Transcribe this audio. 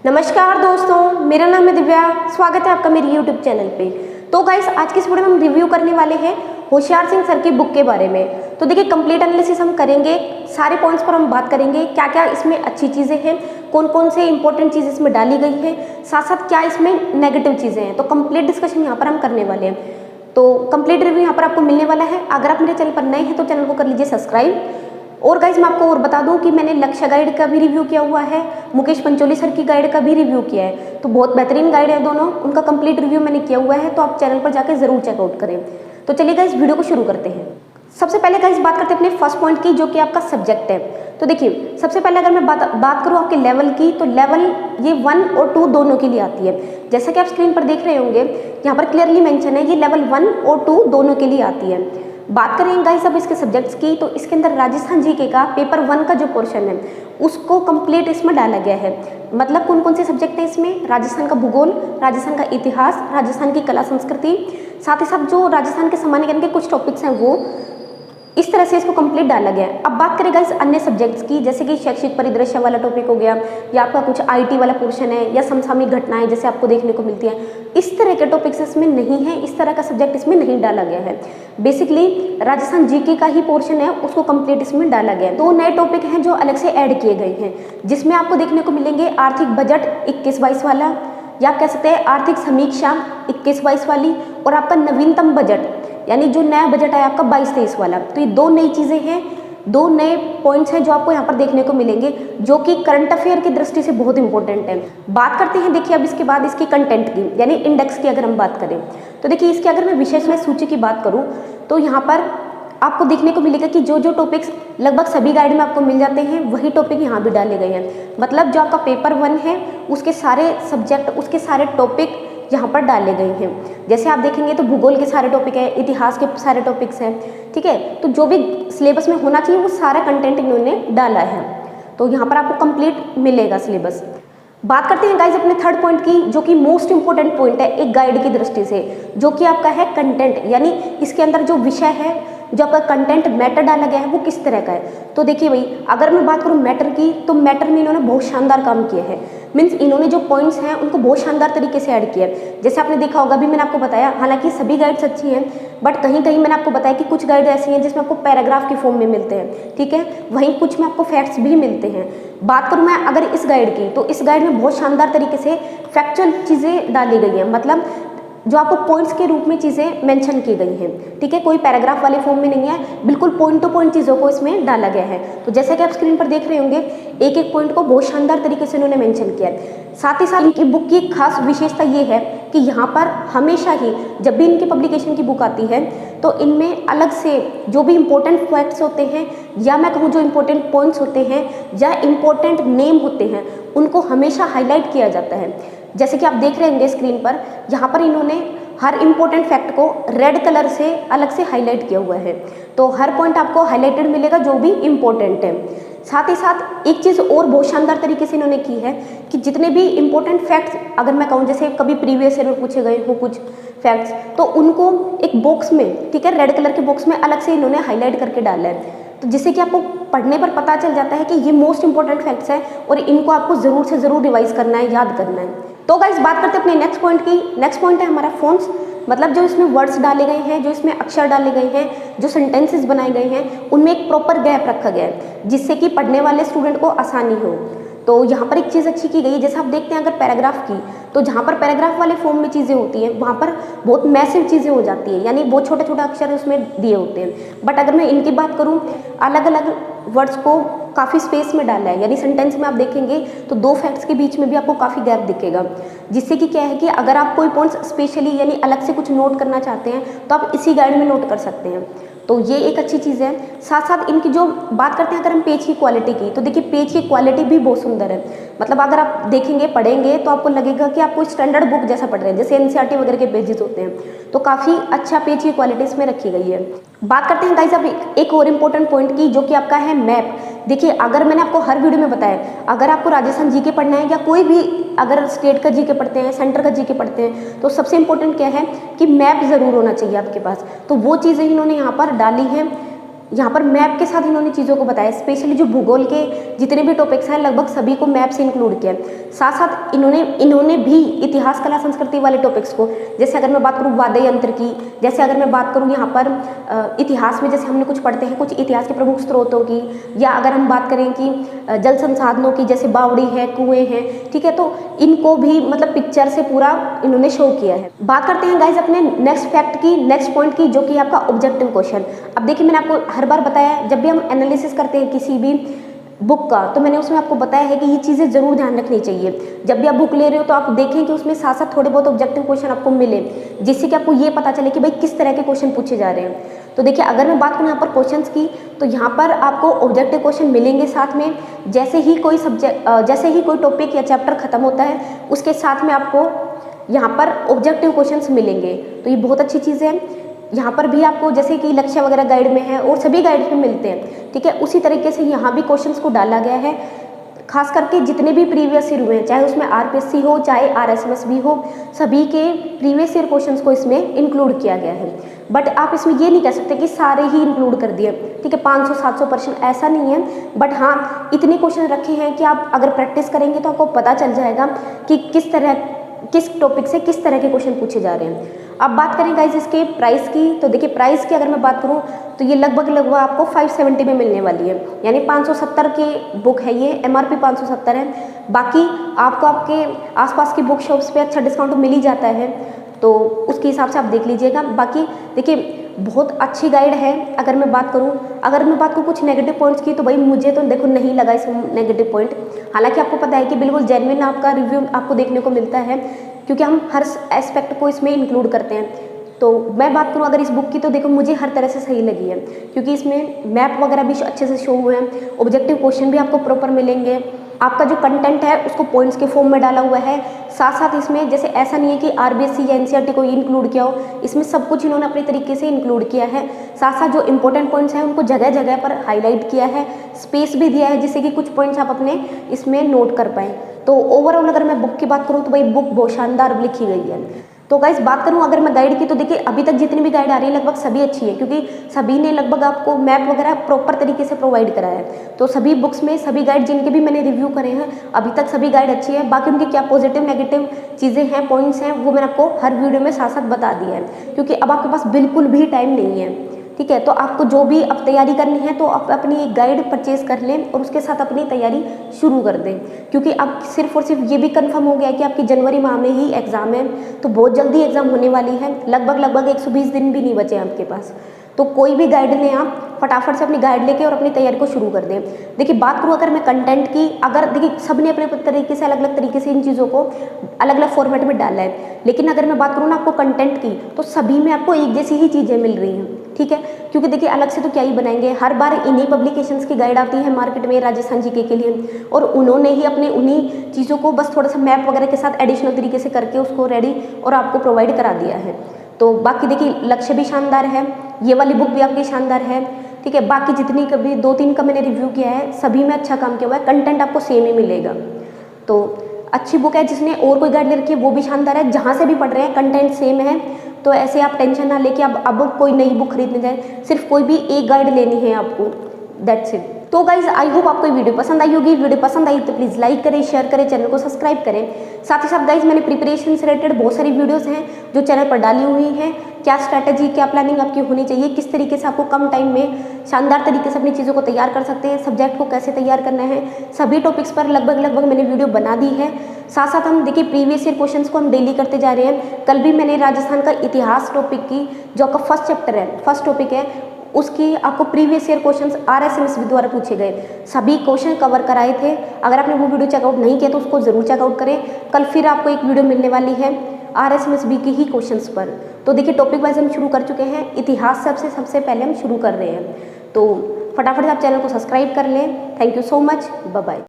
नमस्कार दोस्तों, मेरा नाम है दिव्या। स्वागत है आपका मेरे YouTube चैनल पे। तो गाइस, आज की इस वीडियो में हम रिव्यू करने वाले हैं होशियार सिंह सर की बुक के बारे में। तो देखिए, कंप्लीट एनालिसिस हम करेंगे, सारे पॉइंट्स पर हम बात करेंगे, क्या क्या इसमें अच्छी चीज़ें हैं, कौन कौन से इंपॉर्टेंट चीज़ इसमें डाली गई है, साथ साथ क्या इसमें नेगेटिव चीज़ें हैं। तो कंप्लीट डिस्कशन यहाँ पर हम करने वाले हैं। तो कंप्लीट रिव्यू यहाँ पर आपको मिलने वाला है। अगर आप मेरे चैनल पर नए हैं तो चैनल को कर लीजिए सब्सक्राइब। और गाइज, मैं आपको और बता दूं कि मैंने लक्ष्य गाइड का भी रिव्यू किया हुआ है, मुकेश पंचोली सर की गाइड का भी रिव्यू किया है। तो बहुत बेहतरीन गाइड है दोनों, उनका कंप्लीट रिव्यू मैंने किया हुआ है, तो आप चैनल पर जाकर जरूर चेकआउट करें। तो चलिए गाइज, वीडियो को शुरू करते हैं। सबसे पहले गाइज बात करते हैं अपने फर्स्ट पॉइंट की, जो कि आपका सब्जेक्ट है। तो देखिए, सबसे पहले अगर मैं बात करूँ आपके लेवल की, तो लेवल ये 1 और 2 दोनों के लिए आती है। जैसा कि आप स्क्रीन पर देख रहे होंगे, यहाँ पर क्लियरली मेंशन है, ये लेवल 1 और 2 दोनों के लिए आती है। बात करें गाइस अब इसके सब्जेक्ट्स की, तो इसके अंदर राजस्थान जीके का पेपर 1 का जो पोर्शन है उसको कंप्लीट इसमें डाला गया है। मतलब कौन कौन से सब्जेक्ट हैं इसमें? राजस्थान का भूगोल, राजस्थान का इतिहास, राजस्थान की कला संस्कृति, साथ ही साथ जो राजस्थान के सामान्य ज्ञान के कुछ टॉपिक्स हैं वो इस तरह से इसको कंप्लीट डाला गया है। अब बात करें गाइस अन्य सब्जेक्ट्स की, जैसे कि शैक्षिक परिदृश्य वाला टॉपिक हो गया, या आपका कुछ आईटी वाला पोर्शन है, या समसामयिक घटनाएं जैसे आपको देखने को मिलती हैं, इस तरह के टॉपिक्स इसमें नहीं है, इस तरह का सब्जेक्ट इसमें नहीं डाला गया है। बेसिकली राजस्थान जीके का ही पोर्शन है, उसको कंप्लीट इसमें डाला गया है। 2 नए टॉपिक हैं जो अलग से ऐड किए गए हैं, जिसमें आपको देखने को मिलेंगे आर्थिक बजट 21-22 वाला, या कह सकते हैं आर्थिक समीक्षा 21-22 वाली, और आपका नवीनतम बजट यानी जो नया बजट है आपका 22-23 वाला। तो ये 2 नई चीज़ें हैं, 2 नए पॉइंट्स हैं जो आपको यहाँ पर देखने को मिलेंगे, जो कि करंट अफेयर की दृष्टि से बहुत इंपॉर्टेंट है। बात करते हैं देखिए अब इसके बाद इसकी कंटेंट की, यानी इंडेक्स की अगर हम बात करें, तो देखिए इसकी अगर मैं विशेष में सूची की बात करूँ, तो यहाँ पर आपको देखने को मिलेगा कि जो जो टॉपिक्स लगभग सभी गाइड में आपको मिल जाते हैं, वही टॉपिक यहाँ भी डाले गए हैं। मतलब जो आपका पेपर 1 है उसके सारे सब्जेक्ट, उसके सारे टॉपिक यहाँ पर डाले गए हैं। जैसे आप देखेंगे तो भूगोल के सारे टॉपिक है, इतिहास के सारे टॉपिक्स हैं, ठीक है। तो जो भी सिलेबस में होना चाहिए वो सारा कंटेंट इन्होंने डाला है, तो यहाँ पर आपको कंप्लीट मिलेगा सिलेबस। बात करते हैं गाइज अपने थर्ड पॉइंट की, जो कि मोस्ट इंपॉर्टेंट पॉइंट है एक गाइड की दृष्टि से, जो कि आपका है कंटेंट, यानी इसके अंदर जो विषय है, जो आपका कंटेंट मैटर डाला गया है वो किस तरह का है। तो देखिए भाई, अगर मैं बात करूँ मैटर की, तो मैटर में इन्होंने बहुत शानदार काम किया है। मीन्स इन्होंने जो पॉइंट्स हैं उनको बहुत शानदार तरीके से ऐड किया है। जैसे आपने देखा होगा, अभी मैंने आपको बताया, हालांकि सभी गाइड्स अच्छी हैं, बट कहीं कहीं मैंने आपको बताया कि कुछ गाइड ऐसी हैं जिसमें आपको पैराग्राफ की फॉर्म में मिलते हैं, ठीक है, वहीं कुछ में आपको फैक्ट्स भी मिलते हैं। बात करूँ मैं अगर इस गाइड की, तो इस गाइड में बहुत शानदार तरीके से फैक्चुअल चीज़ें डाली गई हैं, मतलब जो आपको पॉइंट्स के रूप में चीज़ें मेंशन की गई हैं, ठीक है, कोई पैराग्राफ वाले फॉर्म में नहीं है, बिल्कुल पॉइंट टू पॉइंट चीज़ों को इसमें डाला गया है। तो जैसा कि आप स्क्रीन पर देख रहे होंगे, एक एक पॉइंट को बहुत शानदार तरीके से उन्होंने मेंशन किया है। साथ ही साथ इनकी बुक की खास विशेषता ये है कि यहाँ पर हमेशा ही जब भी इनकी पब्लिकेशन की बुक आती है, तो इनमें अलग से जो भी इंपॉर्टेंट फैक्ट्स होते हैं, या मैं कहूँ जो इंपॉर्टेंट पॉइंट्स होते हैं, या इंपॉर्टेंट नेम होते हैं, उनको हमेशा हाईलाइट किया जाता है। जैसे कि आप देख रहे होंगे स्क्रीन पर, यहाँ पर इन्होंने हर इंपॉर्टेंट फैक्ट को रेड कलर से अलग से हाईलाइट किया हुआ है, तो हर पॉइंट आपको हाईलाइटेड मिलेगा जो भी इंपॉर्टेंट है। साथ ही साथ एक चीज़ और बहुत शानदार तरीके से इन्होंने की है कि जितने भी इंपॉर्टेंट फैक्ट्स अगर मैं कहूँ, जैसे कभी प्रीवियस ईयर में पूछे गए हो कुछ फैक्ट्स, तो उनको एक बॉक्स में, ठीक है, रेड कलर के बॉक्स में अलग से इन्होंने हाईलाइट करके डाला है, तो जिससे कि आपको पढ़ने पर पता चल जाता है कि ये मोस्ट इंपॉर्टेंट फैक्ट्स हैं और इनको आपको ज़रूर से ज़रूर रिवाइज करना है, याद करना है। तो गाइस बात करते हैं अपने नेक्स्ट पॉइंट की। नेक्स्ट पॉइंट है हमारा फॉन्ट्स, मतलब जो इसमें वर्ड्स डाले गए हैं, जो इसमें अक्षर डाले गए हैं, जो सेंटेंसेस बनाए गए हैं, उनमें एक प्रॉपर गैप रखा गया है, जिससे कि पढ़ने वाले स्टूडेंट को आसानी हो। तो यहाँ पर एक चीज़ अच्छी की गई है, जैसे आप देखते हैं अगर पैराग्राफ की, तो जहाँ पर पैराग्राफ वाले फॉर्म में चीज़ें होती हैं वहाँ पर बहुत मैसिव चीज़ें हो जाती हैं, यानी बहुत छोटे छोटे अक्षर उसमें दिए होते हैं। बट अगर मैं इनकी बात करूँ, अलग अलग वर्ड्स को काफ़ी स्पेस में डाला है, यानी सेंटेंस में आप देखेंगे तो 2 फैक्ट्स के बीच में भी आपको काफ़ी गैप दिखेगा, जिससे कि क्या है कि अगर आप कोई पॉइंट्स स्पेशली यानी अलग से कुछ नोट करना चाहते हैं तो आप इसी गाइड में नोट कर सकते हैं। तो ये एक अच्छी चीज़ है। साथ साथ इनकी जो बात करते हैं अगर हम पेज की क्वालिटी की, तो देखिए पेज की क्वालिटी भी बहुत सुंदर है। मतलब अगर आप देखेंगे, पढ़ेंगे, तो आपको लगेगा कि आप कोई स्टैंडर्ड बुक जैसा पढ़ रहे हैं, जैसे एनसीईआरटी वगैरह के पेजेस होते हैं, तो काफ़ी अच्छा पेज की क्वालिटी इसमें रखी गई है। बात करते हैं गाइस अब एक और इम्पोर्टेंट पॉइंट की, जो कि आपका है मैप। देखिए, अगर मैंने आपको हर वीडियो में बताया, अगर आपको राजस्थान जीके पढ़ना है या कोई भी अगर स्टेट का जीके पढ़ते हैं, सेंटर का जीके पढ़ते हैं, तो सबसे इंपॉर्टेंट क्या है कि मैप ज़रूर होना चाहिए आपके पास। तो वो चीज़ें इन्होंने यहाँ पर डाली हैं। यहाँ पर मैप के साथ इन्होंने चीज़ों को बताया, स्पेशली जो भूगोल के जितने भी टॉपिक्स हैं लगभग सभी को मैप से इंक्लूड किया है। साथ साथ इन्होंने भी इतिहास, कला, संस्कृति वाले टॉपिक्स को, जैसे अगर मैं बात करूँ वाद्य यंत्र की, जैसे अगर मैं बात करूँ यहाँ पर इतिहास में जैसे हमने कुछ पढ़ते हैं कुछ इतिहास के प्रमुख स्रोतों की, या अगर हम बात करें कि जल संसाधनों की, जैसे बावड़ी है, कुएँ हैं, ठीक है, तो इनको भी मतलब पिक्चर से पूरा इन्होंने शो किया है। बात करते हैं गाइज अपने नेक्स्ट फैक्ट की, नेक्स्ट पॉइंट की, जो कि आपका ऑब्जेक्टिव क्वेश्चन। अब देखिए मैंने आपको हर बार बताया, जब भी हम एनालिसिस करते हैं किसी भी बुक का, तो मैंने उसमें आपको बताया है कि ये चीज़ें जरूर ध्यान रखनी चाहिए। जब भी आप बुक ले रहे हो तो आप देखें कि उसमें साथ साथ थोड़े बहुत ऑब्जेक्टिव क्वेश्चन आपको मिले, जिससे कि आपको ये पता चले कि भाई किस तरह के क्वेश्चन पूछे जा रहे हैं। तो देखिए अगर मैं बात करूँ यहाँ पर क्वेश्चंस की, तो यहाँ पर आपको ऑब्जेक्टिव क्वेश्चन मिलेंगे साथ में, जैसे ही कोई टॉपिक या चैप्टर खत्म होता है उसके साथ में आपको यहाँ पर ऑब्जेक्टिव क्वेश्चंस मिलेंगे। तो ये बहुत अच्छी चीज़ है। यहाँ पर भी आपको जैसे कि लक्ष्य वगैरह गाइड में है और सभी गाइड में मिलते हैं, ठीक है, उसी तरीके से यहाँ भी क्वेश्चंस को डाला गया है। खास करके जितने भी प्रीवियस ईयर हुए हैं, चाहे उसमें आरपीएससी हो चाहे आरएसएमएस भी हो, सभी के प्रीवियस ईयर क्वेश्चंस को इसमें इंक्लूड किया गया है। बट आप इसमें ये नहीं कह सकते कि सारे ही इंक्लूड कर दिए, ठीक है, 500-700% ऐसा नहीं है। बट हाँ, इतने क्वेश्चन रखे हैं कि आप अगर प्रैक्टिस करेंगे तो आपको पता चल जाएगा कि किस टॉपिक से किस तरह के क्वेश्चन पूछे जा रहे हैं। अब बात करें गाइज इसके प्राइस की, तो देखिए प्राइस की अगर मैं बात करूं तो ये लगभग आपको 570 में मिलने वाली है, यानी 570 की बुक है ये, एमआरपी 570 है। बाकी आपको आपके आसपास की बुक शॉप्स पे अच्छा डिस्काउंट मिल ही जाता है, तो उसके हिसाब से आप देख लीजिएगा। बाकी देखिए बहुत अच्छी गाइड है। अगर मैं बात करूं कुछ नेगेटिव पॉइंट्स की, तो भाई मुझे तो देखो नहीं लगा इसमें नेगेटिव पॉइंट। हालांकि आपको पता है कि बिल्कुल जेन्युइन आपका रिव्यू आपको देखने को मिलता है, क्योंकि हम हर एस्पेक्ट को इसमें इंक्लूड करते हैं। तो मैं बात करूं अगर इस बुक की, तो देखो मुझे हर तरह से सही लगी है, क्योंकि इसमें मैप वगैरह भी अच्छे से शो हुए हैं, ऑब्जेक्टिव क्वेश्चन भी आपको प्रॉपर मिलेंगे, आपका जो कंटेंट है उसको पॉइंट्स के फॉर्म में डाला हुआ है। साथ साथ इसमें जैसे ऐसा नहीं है कि आरबीएससी या एनसीईआरटी को इंक्लूड किया हो, इसमें सब कुछ इन्होंने अपने तरीके से इंक्लूड किया है। साथ साथ जो इंपॉर्टेंट पॉइंट्स हैं उनको जगह जगह पर हाईलाइट किया है, स्पेस भी दिया है जिससे कि कुछ पॉइंट्स आप अपने इसमें नोट कर पाएँ। तो ओवरऑल अगर मैं बुक की बात करूँ तो भाई बुक बहुत शानदार लिखी गई है। तो गाइस बात करूं अगर मैं गाइड की, तो देखिए अभी तक जितनी भी गाइड आ रही है लगभग सभी अच्छी है, क्योंकि सभी ने लगभग आपको मैप वगैरह प्रॉपर तरीके से प्रोवाइड करा है। तो सभी बुक्स में सभी गाइड जिनके भी मैंने रिव्यू करे हैं अभी तक सभी गाइड अच्छी है। बाकी उनकी क्या पॉजिटिव नेगेटिव चीज़ें हैं, पॉइंट्स हैं, वो मैंने आपको हर वीडियो में साथ साथ बता दिया है, क्योंकि अब आपके पास बिल्कुल भी टाइम नहीं है, ठीक है। तो आपको जो भी अब तैयारी करनी है तो आप अपनी एक गाइड परचेज कर लें और उसके साथ अपनी तैयारी शुरू कर दें, क्योंकि अब सिर्फ और सिर्फ ये भी कंफर्म हो गया कि आपकी जनवरी माह में ही एग्ज़ाम है, तो बहुत जल्दी एग्ज़ाम होने वाली है। लगभग 120 दिन भी नहीं बचे आपके पास। तो कोई भी गाइड लें आप फटाफट से अपनी गाइड लेके और अपनी तैयारी को शुरू कर दें। देखिए बात करूँ अगर मैं कंटेंट की, अगर देखिए सब ने अपने तरीके से अलग अलग तरीके से इन चीज़ों को अलग अलग फॉर्मेट में डाला है, लेकिन अगर मैं बात करूँ ना आपको कंटेंट की, तो सभी में आपको एक जैसी ही चीज़ें मिल रही हैं, ठीक है। क्योंकि देखिए अलग से तो क्या ही बनाएंगे, हर बार इन्हीं पब्लिकेशंस की गाइड आती है मार्केट में राजस्थान जीके के लिए, और उन्होंने ही अपने उन्हीं चीज़ों को बस थोड़ा सा मैप वगैरह के साथ एडिशनल तरीके से करके उसको रेडी और आपको प्रोवाइड करा दिया है। तो बाकी देखिए लक्ष्य भी शानदार है, ये वाली बुक भी आपकी शानदार है, ठीक है। बाकी जितनी कभी 2-3 का मैंने रिव्यू किया है सभी में अच्छा काम किया हुआ है, कंटेंट आपको सेम ही मिलेगा। तो अच्छी बुक है। जिसने और कोई गाइड ले रखी है वो भी शानदार है, जहाँ से भी पढ़ रहे हैं कंटेंट सेम है, तो ऐसे आप टेंशन ना लेके अब कोई नई बुक खरीदने जाए, सिर्फ कोई भी एक गाइड लेनी है आपको, दैट्स इट। तो गाइज आई होप आपको ये वीडियो पसंद आई होगी। वीडियो पसंद आई तो प्लीज़ लाइक करें, शेयर करें, चैनल को सब्सक्राइब करें। साथ ही साथ गाइज मैंने प्रिपरेशन से रिलेटेड बहुत सारी वीडियोस हैं जो चैनल पर डाली हुई हैं, क्या स्ट्रैटेजी क्या प्लानिंग आपकी होनी चाहिए, किस तरीके से आपको कम टाइम में शानदार तरीके से अपनी चीज़ों को तैयार कर सकते हैं, सब्जेक्ट को कैसे तैयार करना है, सभी टॉपिक्स पर लगभग मैंने वीडियो बना दी है। साथ साथ हम देखिए प्रीवियस ईयर क्वेश्चंस को हम डेली करते जा रहे हैं। कल भी मैंने राजस्थान का इतिहास टॉपिक की, जो आपका फर्स्ट चैप्टर है, फर्स्ट टॉपिक है, उसकी आपको प्रीवियस ईयर क्वेश्चंस आरएसएमएस द्वारा पूछे गए सभी क्वेश्चन कवर कराए थे। अगर आपने वो वीडियो चेकआउट नहीं किया तो उसको ज़रूर चेकआउट करें। कल फिर आपको एक वीडियो मिलने वाली है आरएसएमएस की ही क्वेश्चंस पर। तो देखिए टॉपिक वाइज हम शुरू कर चुके हैं, इतिहास सबसे पहले हम शुरू कर रहे हैं। तो फटाफट आप चैनल को सब्सक्राइब कर लें। Thank you so much, bye bye.